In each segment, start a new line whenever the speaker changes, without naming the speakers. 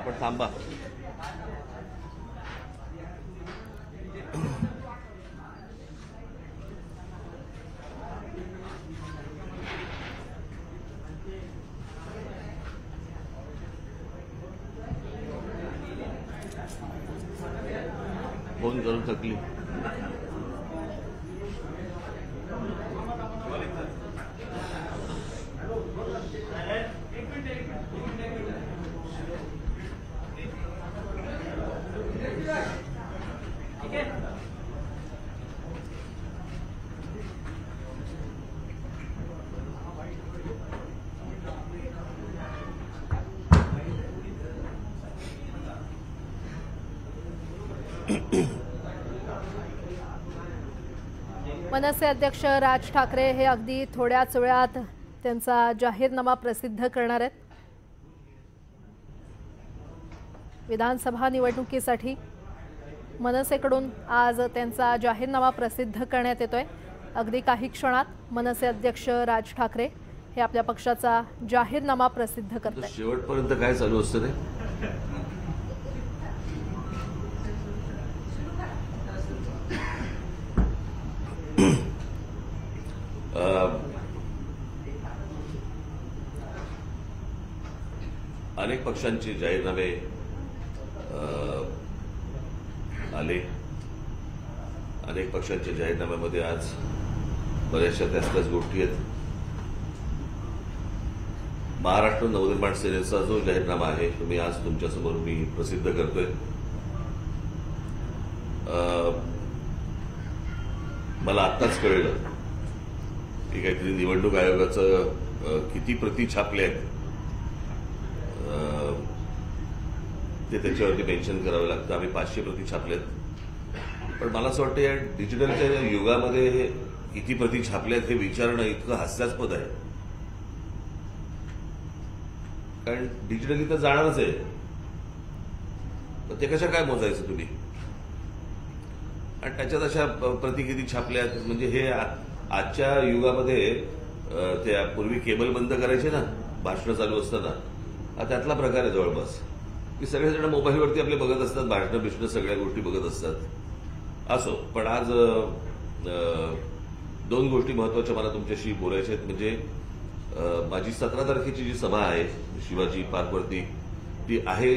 आपण थांबा. फोन करून थकली.
मनसे अध्यक्ष राज ठाकरे हे अगदी थोड्याच वेळात त्यांचा जाहीरनामा प्रसिद्ध करणार आहेत. विधानसभा निवडणुकीसाठी मनसेकडून आज त्यांचा जाहीरनामा प्रसिद्ध करण्यात येतोय. अगदी काही क्षणात मनसे अध्यक्ष राज ठाकरे हे आपल्या पक्षाचा जाहीरनामा प्रसिद्ध करतात.
शेवटपर्यंत काय चालू असतं रे? अनेक पक्षांचे जाहीरनामे आले. अनेक पक्षांच्या जाहीरनाम्यामध्ये आज बऱ्याचशा त्याच गोष्टी आहेत. महाराष्ट्र नवनिर्माण सेनेचा जो जाहीरनामा आहे तो मी आज तुमच्यासमोर मी प्रसिद्ध करतोय. मला आत्ताच कळलं की काहीतरी निवडणूक आयोगाचं किती प्रती छापल्या आहेत ते त्याच्यावरती मेन्शन करावं लागतं. आम्ही 500 प्रती छापल्यात. पण मला असं वाटतं या डिजिटलच्या युगामध्ये हे किती प्रती छापल्यात हे विचारणं इतकं हास्यास्पद आहे. कारण डिजिटली तर जाणारच आहे, तर ते कशा काय मोजायचं तुम्ही? आणि त्याच्यात अशा प्रती किती छापल्यात म्हणजे हे आजच्या युगामध्ये त्या पूर्वी केबल बंद करायचे ना भाषणं चालू असताना, हा त्यातला प्रकार आहे जवळपास. की सगळेजण मोबाईलवरती आपले बघत असतात, भाषणं बिषणं सगळ्या गोष्टी बघत असतात. असो, पण आज 2 गोष्टी महत्वाच्या मला तुमच्याशी बोलायच्या आहेत. म्हणजे माझी 17 तारखेची जी सभा आहे शिवाजी पार्कवरती ती आहे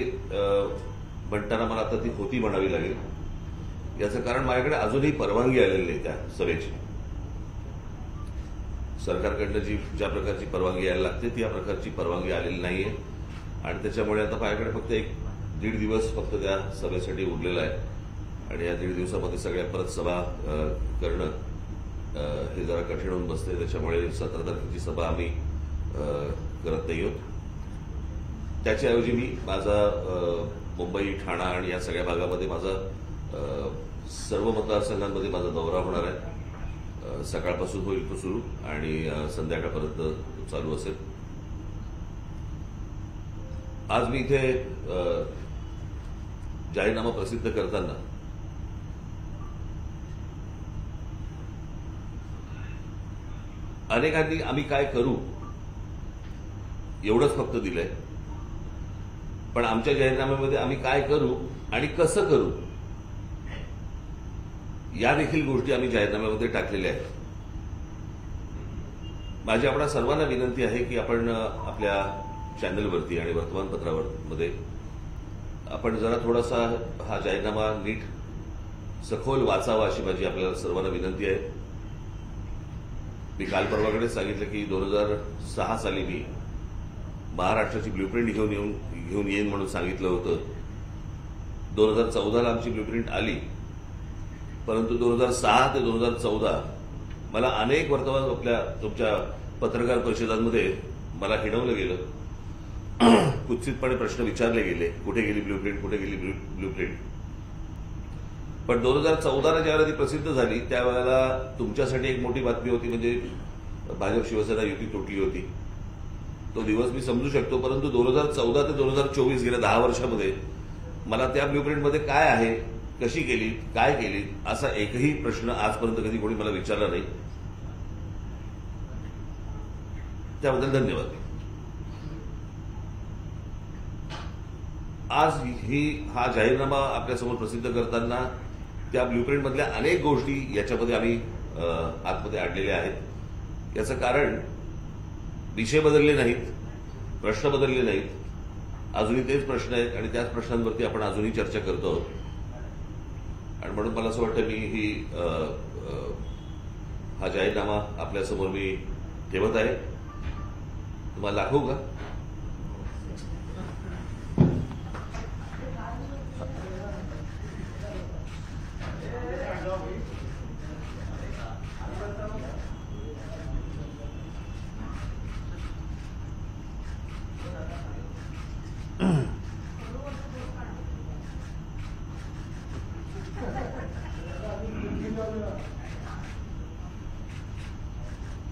म्हणताना मला आता ती होती म्हणावी लागेल. याचं कारण माझ्याकडे अजूनही परवानगी आलेली नाही त्या सभेची. सरकारकडनं ज्या प्रकारची परवानगी यायला लागते ती या प्रकारची परवानगी आलेली नाहीये. आणि त्याच्यामुळे आता माझ्याकडे फक्त 1-1.5 दिवस फक्त त्या सभेसाठी उरलेला आहे. आणि या 1.5 दिवसामध्ये सगळ्या परत सभा करणं हे जरा कठीण होऊन बसते. त्याच्यामुळे 17 तारखेची सभा आम्ही करत नाही आहोत. त्याच्याऐवजी मी माझा मुंबई, ठाणा आणि या सगळ्या भागामध्ये माझा सर्व मतदारसंघांमध्ये माझा दौरा होणार आहे. सकाळपासून होईल तो सुरू आणि संध्याकाळपर्यंत चालू असेल. आज मी इथे जाहीरनामा प्रसिद्ध करताना अनेकांनी आम्ही काय करू एवढंच फक्त दिलंय. पण आमच्या जाहीरनाम्यामध्ये आम्ही काय करू आणि कसं करू या देखील गोष्टी आम्ही जाहीरनाम्यामध्ये टाकलेल्या आहेत. माझी आपल्या सर्वांना विनंती आहे की आपण आपल्या चॅनलवरती आणि वर्तमानपत्रामध्ये आपण जरा थोडासा हा जाहीरनामा नीट सखोल वाचावा अशी माझी आपल्याला सर्वांना विनंती आहे. मी काल परवाकडे सांगितलं की 2006 साली मी महाराष्ट्राची ब्ल्यूप्रिंट घेऊन येईन म्हणून सांगितलं होतं. 2014ला आमची ब्ल्यूप्रिंट आली, परंतु 2006 ते 2014 मला अनेक वर्तमान आपल्या तुमच्या पत्रकार परिषदांमध्ये मला हिणवलं गेलं. कुत्सितपणे प्रश्न विचारले गेले, कुठे गेली ब्ल्यूप्रिंट, कुठे गेली ब्ल्यूप्रिंट. पण 2014ला ज्यावेळेला ती प्रसिद्ध झाली त्यावेळेला तुमच्यासाठी एक मोठी बातमी होती, म्हणजे भाजप शिवसेना युती तुटली होती. तो दिवस मी समजू शकतो, परंतु 2014 ते 2024 गेल्या 10 वर्षामध्ये मला त्या ब्ल्यूप्रिंटमध्ये काय आहे, कशी केली, काय केली असा एकही प्रश्न आजपर्यंत कधी कोणी मला विचारला नाही. त्याबद्दल धन्यवाद. आज हा जाहीरनामा आपल्यासमोर प्रसिद्ध करताना त्या ब्ल्यूप्रिंट मधल्या अनेक गोष्टी याच्यामध्ये आम्ही आतमध्ये आणलेल्या आहेत. याचं कारण विषय बदलले नाहीत, प्रश्न बदलले नाहीत, अजूनही तेच प्रश्न आहेत आणि त्याच प्रश्नांवरती आपण अजूनही चर्चा करतो आहोत. आणि म्हणून मला असं वाटतं मी हा जाहीरनामा आपल्यासमोर मी ठेवत आहे. तुम्हाला दाखवू का?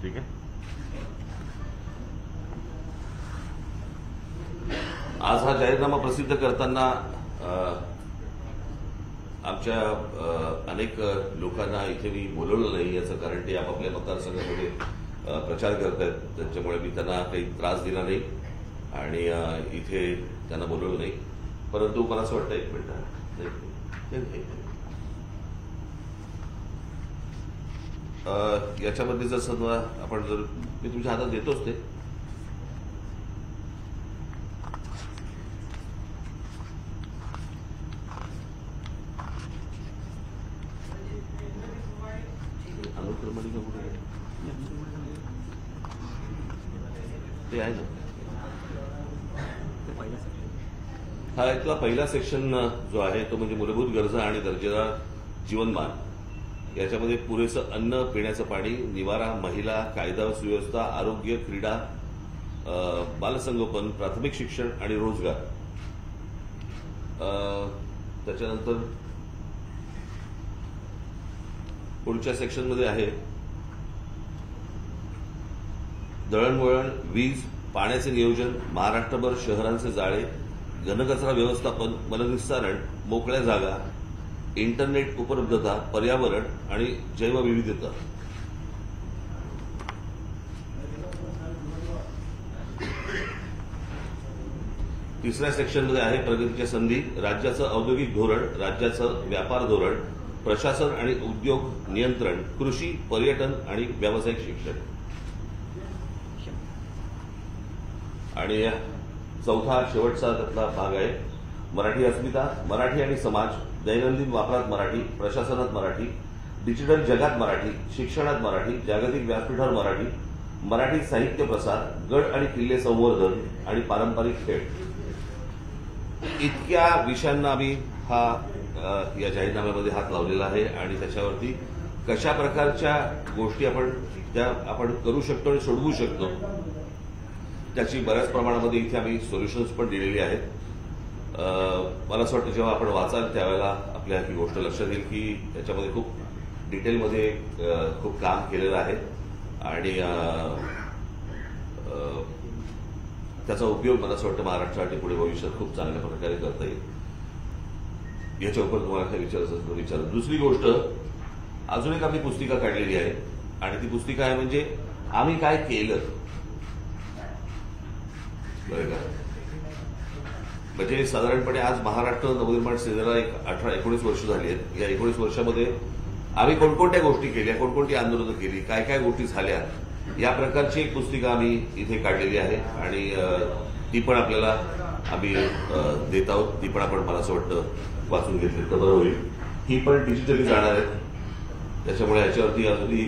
ठीक आहे. आज हा जाहीरनामा प्रसिद्ध करताना आमच्या अनेक लोकांना इथे मी बोलवलं नाही. याचं कारण ते आपापल्या मतदारसंघामध्ये प्रचार करत आहेत, त्याच्यामुळे मी त्यांना काही त्रास दिला नाही आणि इथे त्यांना बोलवलं नाही. परंतु मला असं वाटतं एक मिनिट याच्यामध्ये जर समजा आपण जर मी तुमच्या हातात देतोच ते ते आहे ना. हा इथला पहिला सेक्शन जो आहे तो म्हणजे मूलभूत गरजा आणि दर्जेदार जीवनमान. याच्यामध्ये पुरेसं अन्न, पिण्याचं पाणी, निवारा, महिला, कायदा सुव्यवस्था, आरोग्य, क्रीडा, बालसंगोपन, प्राथमिक शिक्षण आणि रोजगार. त्याच्यानंतर पुढच्या सेक्शनमध्ये आहे दळणवळण, वीज, पाण्याचे नियोजन, महाराष्ट्रभर शहरांचे जाळे, घनकचरा व्यवस्थापन, मलनिस्सारण, मोकळ्या जागा, इंटरनेट उपलब्धता, पर्यावरण आणि जैवविविधता. तिसऱ्या सेक्शनमध्ये आहे प्रगतीच्या संधी, राज्याचं औद्योगिक धोरण, राज्याचं व्यापार धोरण, प्रशासन आणि उद्योग नियंत्रण, कृषी, पर्यटन आणि व्यावसायिक शिक्षण. आणि चौथा शेवटचा त्यातला भाग आहे मराठी अस्मिता, मराठी आणि समाज, दैनंदिन वापरात मराठी, प्रशासनात मराठी, डिजिटल जगात मराठी, शिक्षणात मराठी, जागतिक व्यासपीठावर मराठी, मराठी साहित्य प्रसार, गड आणि किल्ले संवर्धन आणि पारंपरिक खेळ. इतक्या विषयांना आम्ही या जाहीरनाम्यामध्ये हात लावलेला आहे आणि त्याच्यावरती कशा प्रकारच्या गोष्टी आपण करू शकतो आणि सोडवू शकतो त्याची बऱ्याच प्रमाणामध्ये इथे आम्ही सोल्युशन्स पण दिलेली आहेत. मला असं वाटतं जेव्हा आपण वाचाल त्यावेळेला आपल्या ही गोष्ट लक्षात येईल की त्याच्यामध्ये खूप डिटेलमध्ये खूप काम केलेलं आहे आणि त्याचा उपयोग मला असं वाटतं महाराष्ट्रासाठी पुढे भविष्यात खूप चांगल्या प्रकारे करता येईल. याच्या उपर तुम्हाला काय विचारायचं विचार. दुसरी गोष्ट, अजून एक आम्ही पुस्तिका काढलेली आहे आणि ती पुस्तिका आहे म्हणजे आम्ही काय केलं. बरं का, म्हणजे साधारणपणे आज महाराष्ट्र नवनिर्माण सेनेला एक 18-19 वर्ष झाली आहेत. या 19 वर्षामध्ये आम्ही कोणकोणत्या गोष्टी केल्या, कोणकोणती आंदोलनं केली, काय काय गोष्टी झाल्या, या प्रकारची एक पुस्तिका आम्ही इथे काढलेली आहे आणि ती पण आपल्याला आम्ही देत आहोत. ती पण आपण मला असं वाटतं वाचून घेतली तर बरं होईल. ही पण डिजिटली जाणार आहे, त्याच्यामुळे याच्यावरती अजूनही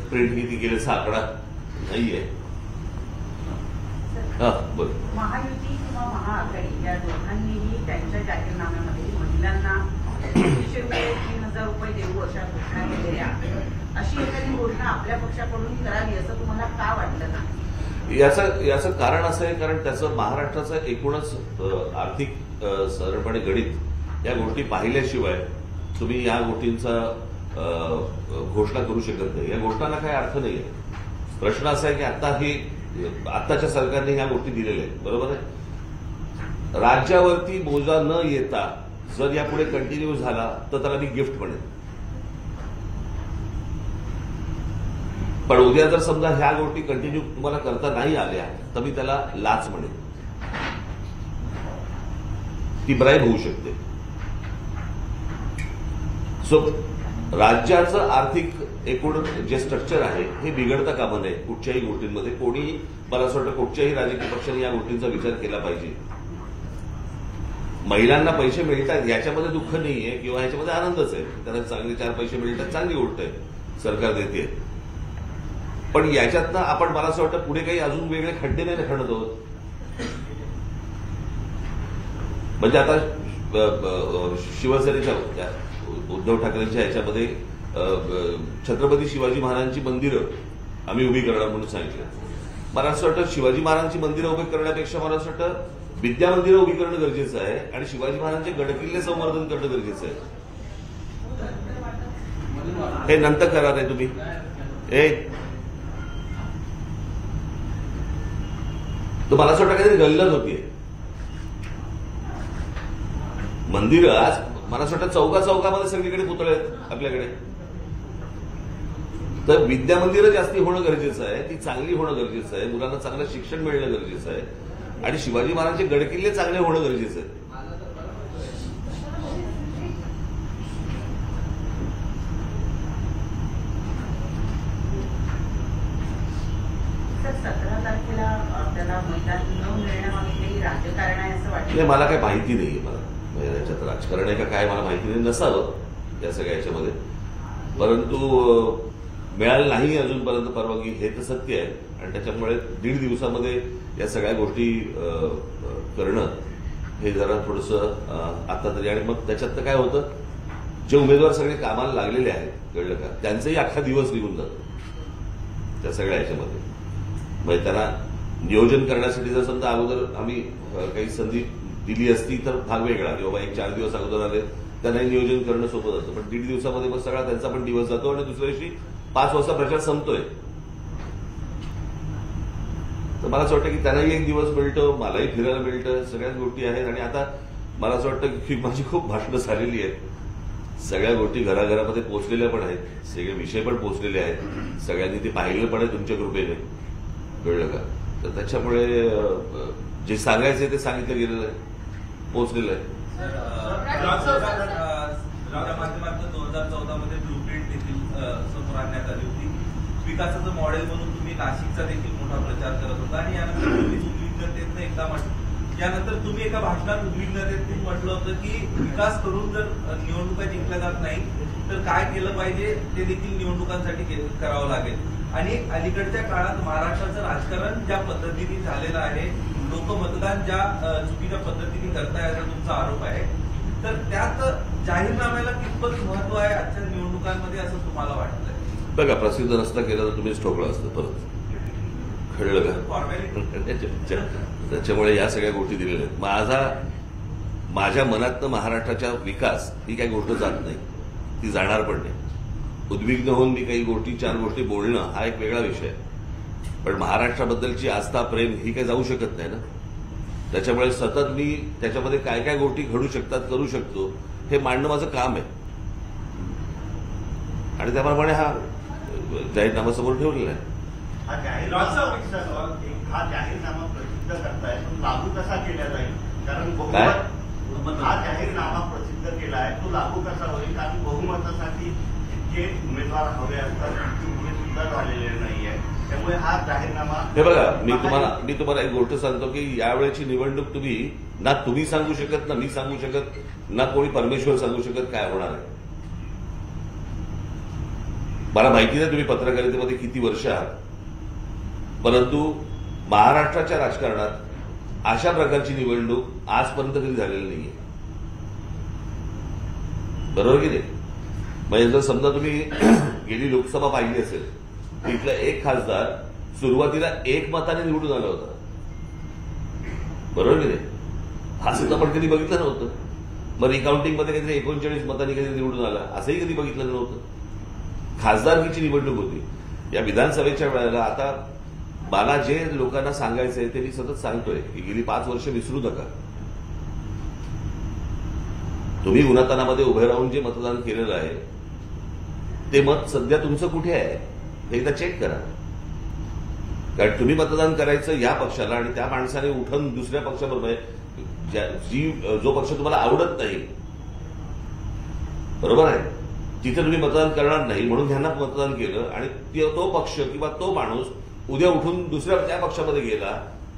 प्रिंट किती केल्याचा आकडा नाहीये. बरं.
महायुती किंवा महाआघाडी या दोघांनीही त्यांच्या जाहीरनाम्यामध्ये महिलांना 300 रुपये 3000 रुपये देऊ अशा घोषणा केलेल्या. अशी एखादी घोषणा आपल्या पक्षाकडून करावी असं तुम्हाला का वाटलं नाही?
याचं कारण असं आहे कारण त्याचं महाराष्ट्राचं एकूणच आर्थिक साधारणपणे गणित या गोष्टी पाहिल्याशिवाय तुम्ही या गोष्टींचा घोषणा करू शकत नाही. या घोषणांना काही अर्थ नाहीये. प्रश्न असा आहे की आताच्या सरकारने ह्या गोष्टी दिलेल्या आहेत, बरोबर आहे. राज्यावरती बोजा न येता जर यापुढे कंटिन्यू झाला तर त्याला मी गिफ्ट म्हणेन. पण उद्या जर समजा ह्या गोष्टी कंटिन्यू तुम्हाला करता नाही आल्या तर मी त्याला लाच म्हणेन. ती ब्राईब होऊ शकते. सो राज्याचं आर्थिक एकूण जे स्ट्रक्चर आहे हे बिघडता कामा नये कुठच्याही गोष्टींमध्ये. कोणी मला असं वाटतं कुठच्याही राजकीय पक्षाने या गोष्टींचा विचार केला पाहिजे. महिलांना पैसे मिळतात याच्यामध्ये दुःख नाहीये किंवा याच्यामध्ये आनंदच आहे. त्यांना चांगले 4 पैसे मिळतात, चांगली गोष्ट आहे, सरकार देते. पण याच्यातनं आपण मला असं वाटतं पुढे काही अजून वेगळे खड्डे नाही खणत आहोत. म्हणजे आता शिवसेनेच्या उद्धव ठाकरेंच्या ह्याच्यामध्ये छत्रपती शिवाजी महाराजांची मंदिरं आम्ही उभी करणार म्हणून सांगितलं. मला असं वाटतं शिवाजी महाराजांची मंदिरं उभी करण्यापेक्षा मला असं वाटतं विद्या मंदिरं उभी करणं गरजेचं आहे आणि शिवाजी महाराजांचे गडकिल्ले संवर्धन करणं गरजेचं आहे. हे नंतर करा नाही तुम्ही. तर मला असं वाटतं काहीतरी गल्लत होतीये. मंदिरं आज मला असं वाटतं चौकामध्ये सगळीकडे पुतळे आहेत आपल्याकडे. तर विद्या मंदिरं जास्ती होणं गरजेचं आहे, ती चांगली होणं गरजेचं आहे, मुलांना चांगलं शिक्षण मिळणं गरजेचं आहे आणि शिवाजी महाराजांचे गडकिल्ले चांगले होणं गरजेचं आहे.
सर 17 तारखेला आपल्याला मैदान न मिळण्यामागे काही राजकारण आहे असं वाटतं?
नाही, मला काही माहिती नाहीये. मला याच्यात राजकारण आहे का काय मला माहिती नाही, नसावं या सगळ्या याच्यामध्ये. परंतु मिळालं नाही अजूनपर्यंत परवानगी हे तर सत्य आहे आणि त्याच्यामुळे 1.5 दिवसामध्ये या सगळ्या गोष्टी करणं हे जरा थोडंसं आता तरी. आणि मग त्याच्यात काय होतं, जे उमेदवार सगळे कामाला लागलेले आहेत कळलं का, त्यांचाही अख्खा दिवस निघून जातो त्या सगळ्या याच्यामध्ये. म्हणजे त्यांना नियोजन करण्यासाठी जर समजा अगोदर आम्ही काही संधी दिली असती तर भाग वेगळा, की बाबा 1-4 दिवस अगोदर आले त्यांनाही नियोजन करणं सोपं जातं. पण 1.5 दिवसामध्ये मग सगळा त्यांचा पण दिवस जातो आणि दुसऱ्या दिवशी 5 वाजता प्रचार संपतोय. तर मला असं वाटतं की त्यांनाही एक दिवस मिळतो, मलाही फिरायला मिळतं, सगळ्याच गोष्टी आहेत. आणि आता मला असं वाटतं की माझी खूप भाषणं झालेली आहेत, सगळ्या गोष्टी घराघरामध्ये पोहोचलेल्या पण आहेत, सगळे विषय पण पोहोचलेले आहेत, सगळ्यांनी ते पाहिलं पण आहे तुमच्या कृपेने कळलं का. तर त्याच्यामुळे जे सांगायचं ते सांगितलं गेलेलं आहे, पोहोचलेलं आहे.
माध्यमातून 2014 मध्ये ब्लूप्रिंट देखील समोर आणण्यात आली होती. विकासाचं मॉडेल म्हणून तुम्ही नाशिकचा देखील मोठा प्रचार करत होता आणि यानंतर तुम्ही उद्विग्नतेनं एकदा यानंतर तुम्ही एका भाषणात उद्विग्नतेतून म्हटलं होतं की विकास करून जर निवडणुका जिंकल्या जात नाही तर काय केलं पाहिजे ते देखील निवडणुकांसाठी करावं लागेल. आणि अलीकडच्या काळात महाराष्ट्राचं राजकारण ज्या पद्धतीने झालेलं आहे, लोक मतदान ज्या चुकीच्या पद्धतीने करताय असा तुमचा आरोप आहे, तर त्यात जाहीरनाम्याला कितपत महत्व आहे आजच्या निवडणुकांमध्ये असं तुम्हाला वाटतंय?
बघा, प्रसिद्ध नसता केलं तर तुम्हीच ठोकलं असतं परत, कळलं का. त्याच्यामुळे या सगळ्या गोष्टी दिलेल्या आहेत. माझ्या मनातनं महाराष्ट्राच्या विकास ही काही गोष्ट जात नाही, ती जाणार पण नाही. उद्विग्न होऊन मी काही गोष्टी 4 गोष्टी बोलणं हा एक वेगळा विषय आहे, पण महाराष्ट्राबद्दलची आस्था प्रेम ही काही जाऊ शकत नाही ना. त्याच्यामुळे सतत मी त्याच्यामध्ये काय काय गोष्टी घडू शकतात, करू शकतो हे मांडणं माझं काम आहे आणि त्याप्रमाणे हा जाहीरनामा समोर ठेवलेला आहे.
हा जाहीरनामा प्रसिद्ध करताय, पण लागू कसा केला जाईल? कारण हा जाहीरनामा प्रसिद्ध केला आहे, तो लागू कसा होईल? कारण बहुमतासाठी जे उमेदवार हवे असतात ते सुद्धा झालेले नाहीये. त्यामुळे हा जाहीरनामा,
हे बघा, मी तुम्हाला एक गोष्ट सांगतो की यावेळेची निवडणूक तुम्ही सांगू शकत, ना मी सांगू शकत, ना कोणी परमेश्वर सांगू शकत काय होणार आहे. मला माहिती नाही तुम्ही पत्रकारितेमध्ये किती वर्ष आहात, परंतु महाराष्ट्राच्या राजकारणात अशा प्रकारची निवडणूक आजपर्यंत कधी झालेली नाहीये, बरोबर की नाही. म्हणजे जर समजा तुम्ही गेली लोकसभा पाहिली असेल, तिथला एक खासदार सुरुवातीला 1 मताने निवडून आला होता, बरोबर की नाही. असं आपण कधी बघितलं नव्हतं. मग रिकाउंटिंगमध्ये काहीतरी 39 मतांनी कधी निवडून आला असंही कधी बघितलं नव्हतं. खासदारकीची निवडणूक होती. या विधानसभेच्या वेळेला आता मला जे लोकांना सांगायचंय ते मी सतत सांगतोय की गेली 5 वर्ष विसरू नका. तुम्ही उन्हातानामध्ये उभे राहून जे मतदान केलेलं आहे ते मत सध्या तुमचं कुठे आहे हे एकदा चेक करा. कारण तुम्ही मतदान करायचं या पक्षाला आणि त्या माणसाने उठून दुसऱ्या पक्षाबरोबर जो पक्ष तुम्हाला आवडत नाही, बरोबर आहे, तिथे तुम्ही मतदान करणार नाही म्हणून ह्यांना मतदान केलं आणि तो पक्ष किंवा तो माणूस उद्या उठून दुसऱ्या त्या पक्षामध्ये गेला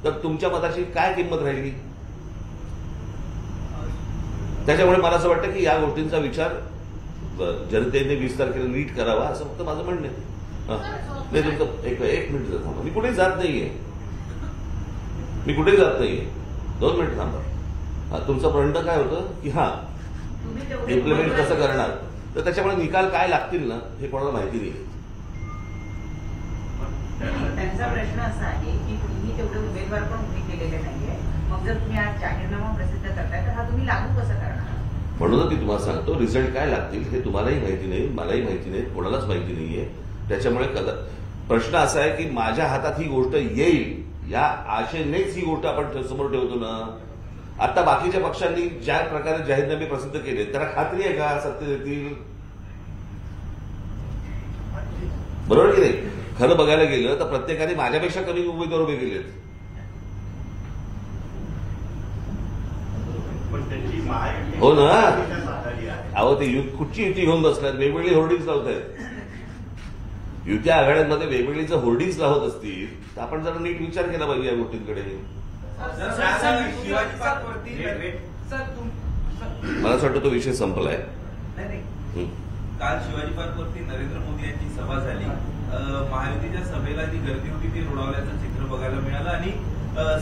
तर तुमच्या मताची काय किंमत राहिली? त्याच्यामुळे मला असं वाटतं की या गोष्टींचा विचार जनतेने 20 तारखेला नीट करावा असं फक्त माझं म्हणणं आहे. नाही तुमचं एक मिनिट थांबा, मी कुठेही जात नाहीये, 2 मिनिट थांबा. तुमचं म्हणणं काय होतं की इम्प्लिमेंट कसं करणार, तर त्याच्यामुळे निकाल काय लागतील ना हे कोणाला माहिती नाही.
त्यांचा प्रश्न असा आहे की तुम्ही तेवढे उमेदवार पण उभे केलेले नाहीये, मग जर तुम्ही आज जाहीरनामा प्रसिद्ध करताय तर हा तुम्ही लागू कसं करणार?
म्हणूनच मी तुम्हाला सांगतो रिझल्ट काय लागतील हे तुम्हालाही माहिती नाही, मलाही माहिती नाही, कोणालाच माहिती नाहीये. त्याच्यामुळे प्रश्न असा आहे की माझ्या हातात ही गोष्ट येईल या आशेनेच ही गोष्ट आपण समोर ठेवतो ना. आता बाकीच्या पक्षांनी ज्या प्रकारे जाहीरनामे प्रसिद्ध केले त्याला खात्री आहे का सत्य देतील? बरोबर की नाही? खरं बघायला गेलं तर प्रत्येकाने माझ्यापेक्षा कमी उमेदवार उभे केलेत. हो ना. अहो ते कुठची युती घेऊन बसल्यात, वेगवेगळी होर्डिंग्स लावत आहेत. युती आघाड्यांमध्ये वेगवेगळी जर होर्डिंग्स लावत असतील तर आपण जरा नीट विचार केला पाहिजे या गोष्टींकडे. मला असं वाटतं तो विषय संपलाय.
काल शिवाजी पार्कवरती नरेंद्र मोदी यांची सभा झाली. महायुतीच्या सभेला जी गर्दी होती ती रोडावल्याचं चित्र बघायला मिळालं आणि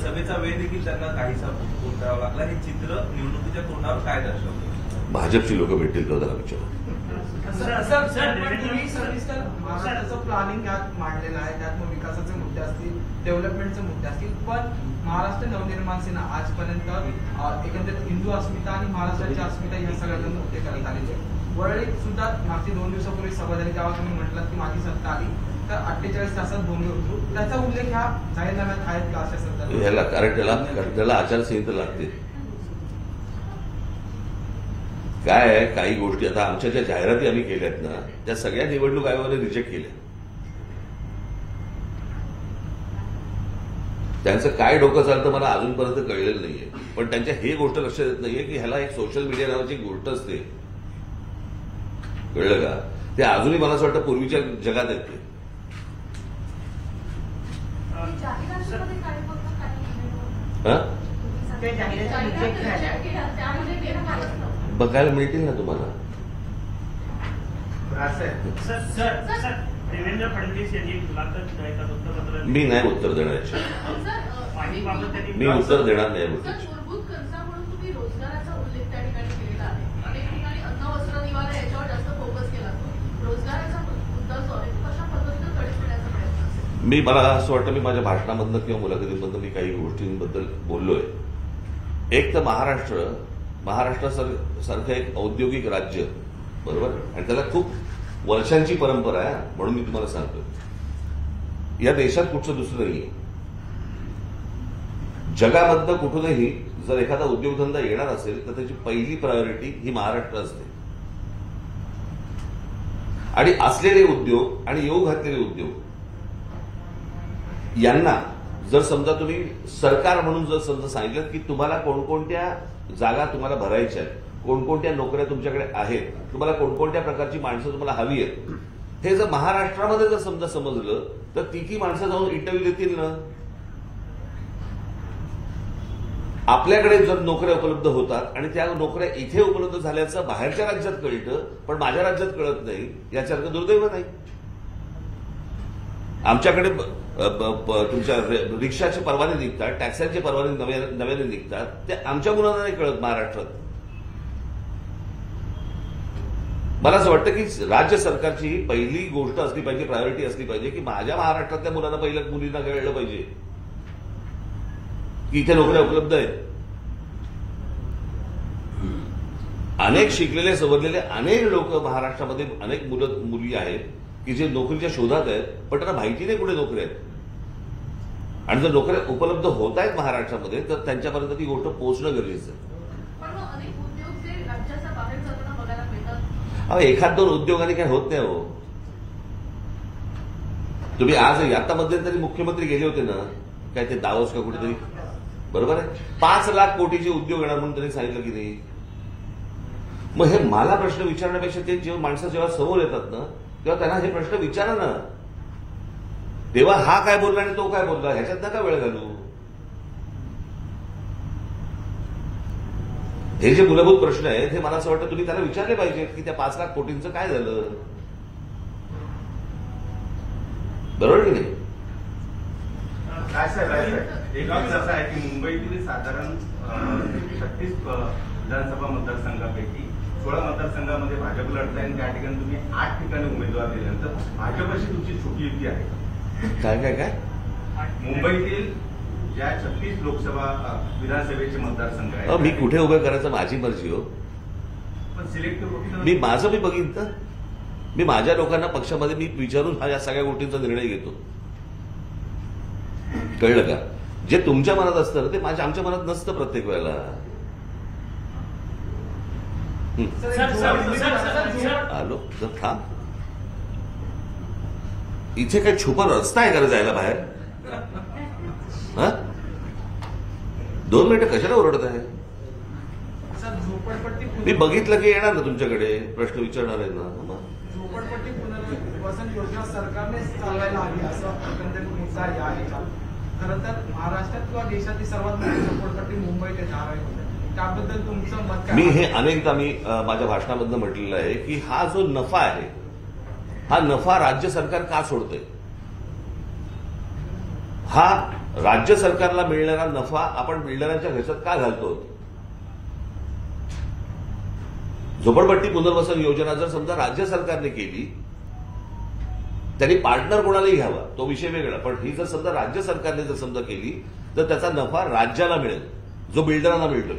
सभेचा वेळ देखील त्यांना काहीसा पोस्ट करावा लागला. हे चित्र निवडणुकीच्या तोंडावर काय दर्शवतं?
भाजपची लोक भेटतील का जरा विचार.
महाराष्ट्राचं प्लॅनिंग यात मांडलेलं आहे, त्यात मग विकासाचे मुद्दे असतील, डेव्हलपमेंटचे मुद्दे असतील, पण महाराष्ट्र नवनिर्माण सेना आजपर्यंत एकंदरीत हिंदू अस्मिता आणि महाराष्ट्राची अस्मिता या सगळ्यांना मुद्दे करत आलेले. वरळीत सुद्धा मागची 2 दिवसापूर्वी सभा झाली तेव्हा तुम्ही म्हटलात की माझी सत्ता आली तर 48 तासात भूमी उतरू, त्याचा उल्लेख ह्या जाहीरनाम्यात आहेत का? अशा सत्ता
ह्याला कारण त्याला आचारसंहिता लागते. काय आहे, काही गोष्टी आता आमच्या ज्या जाहिराती आम्ही केल्यात ना त्या सगळ्या निवडणूक आयोगाने रिजेक्ट केल्या. त्यांचं काय डोकं चालतं मला अजूनपर्यंत कळलेलं नाहीये. पण त्यांच्या हे गोष्ट लक्षात येत नाहीये की ह्याला एक सोशल मीडिया नावाची गोष्ट असते, कळलं का? ते अजूनही मला असं वाटतं पूर्वीच्या जगात येते. बघायला मिळतील ना तुम्हाला.
देवेंद्र फडणवीस यांनी वृत्तपत्र
मी नाही उत्तर देणार, मी उत्तर देणार नाही.
मूलभूत गरजा म्हणून तुम्ही रोजगाराचा उल्लेख त्या ठिकाणी केलेला आहे. अनेक ठिकाणी अन्न वस्त्र निवारा याच्यावर जास्त फोकस केला जातो. रोजगाराचा मुद्दा जो आहे तो कशा पद्धतीनं तडीस प्रयत्न असेल?
मला असं वाटतं मी माझ्या भाषणामधनं किंवा मुलाखतीमधनं मी काही गोष्टींबद्दल बोललोय. एक तर महाराष्ट्रासारखं एक औद्योगिक राज्य, बरोबर, आणि त्याला खूप वर्षांची परंपरा आहे. म्हणून मी तुम्हाला सांगतो या देशात कुठचं दुसरं नाहीये. जगामधनं कुठूनही जर एखादा उद्योगधंदा येणार असेल तर त्याची पहिली प्रायोरिटी ही महाराष्ट्र असते. आणि असलेले उद्योग आणि येऊ घातलेले उद्योग यांना जर समजा तुम्ही सरकार म्हणून जर समजा सांगितलं की तुम्हाला कोणकोणत्या जागा तुम्हाला भरायच्या आहेत, कोणकोणत्या नोकऱ्या तुमच्याकडे आहेत, तुम्हाला कोणकोणत्या प्रकारची माणसं तुम्हाला हवी आहेत, हे जर महाराष्ट्रामध्ये जर समजा समजलं तर ती माणसं जाऊन इंटरव्ह्यू देतील ना. आपल्याकडे जर नोकऱ्या उपलब्ध होतात आणि त्या नोकऱ्या इथे उपलब्ध झाल्याचं बाहेरच्या राज्यात कळतं पण माझ्या राज्यात कळत नाही, याच्यासारखं दुर्दैव नाही. आमच्याकडे तुमच्या रिक्षाचे परवाने निघतात, टॅक्स्यांचे परवाने नव्याने निघतात, ते आमच्या मुलांना नाही कळत महाराष्ट्रात. मला असं वाटतं की राज्य सरकारची पहिली गोष्ट असली पाहिजे, प्रायोरिटी असली पाहिजे की माझ्या महाराष्ट्रातल्या मुलांना पहिल्या मुलींना कळलं पाहिजे की इथे नोकऱ्या उपलब्ध आहेत. अनेक शिकलेले सवरलेले अनेक लोक महाराष्ट्रामध्ये अनेक मुली आहेत की जे नोकरीच्या शोधात आहेत पण त्यांना माहिती नाही कुठे नोकऱ्या आहेत. आणि जर नोकऱ्या उपलब्ध होत आहेत महाराष्ट्रामध्ये तर त्यांच्यापर्यंत ती गोष्ट पोहोचणं गरजेचं आहे. एखाद 2 उद्योगाने काय होत नाही हो. तुम्ही आज आता मध्यंतरी मुख्यमंत्री गेले होते ना, काय ते दावोस का कुठेतरी, बरोबर आहे. 5 लाख कोटीचे उद्योग येणार म्हणून त्यांनी सांगितलं की नाही. मग हे मला प्रश्न विचारण्यापेक्षा ते जेव्हा माणसं जेव्हा समोर येतात ना तेव्हा त्यांना हे प्रश्न विचारा ना. तेव्हा हा काय बोलला आणि तो काय बोलला ह्याच्यात नका वेळ घालू. हे जे मूलभूत प्रश्न आहेत हे मला असं वाटतं तुम्ही त्याला विचारले पाहिजेत की त्या 5 लाख कोटींचं काय झालं. बरोबर की नाही.
काय साहेब एक असं आहे की मुंबईतील साधारण 36 विधानसभा मतदारसंघापैकी 16 मतदारसंघामध्ये भाजप लढताय आणि त्या ठिकाणी तुम्ही 8 ठिकाणी उमेदवार दिल्यानंतर भाजपशी तुमची छोटी युती आहे.
काय काय काय
मुंबईतील ज्या 36 लोकसभा विधानसभेचे मतदारसंघ आहेत
मी कुठे उभे करायचं माझी मर्जी हो.
पण सिलेक्टिव्ह
मी माझं मी बघितलं. मी माझ्या लोकांना पक्षामध्ये मी विचारून हा या सगळ्या गोष्टींचा निर्णय घेतो. कळलं का. जे तुमच्या मनात असतं ना ते आमच्या मनात नसतं प्रत्येक वेळेला. आलो जर थांब. इथे काय छुपा रस्ता आहे का जायला बाहेर. 2 मिनिटं कशाला ओरडत आहे. मी बघितलं की येणार ना तुमच्याकडे प्रश्न विचारणार आहे ना.
झोपडपट्टी पुनर्वसन योजना सरकारने चालवायला हवी असं एकंदरीत मुद्दा आहे. खरं तर महाराष्ट्रात किंवा देशातील सर्वात मोठी झोपडपट्टी मुंबईत आहे. त्याबद्दल तुमचं मत काय.
मी हे अनेकदा माझ्या भाषणामधनं म्हटलेलं आहे की हा जो नफा आहे हा नफा राज्य सरकार का सोडतंय. हा राज्य सरकारला मिळणारा नफा आपण बिल्डरांच्या घशात का घालतो. झोपडपट्टी पुनर्वसन योजना जर समजा राज्य सरकारने केली त्यांनी पार्टनर कोणालाही घ्यावा तो विषय वेगळा. पण ही जर समजा राज्य सरकारने जर समजा केली तर त्याचा नफा राज्याला मिळेल जो बिल्डरांना मिळतोय.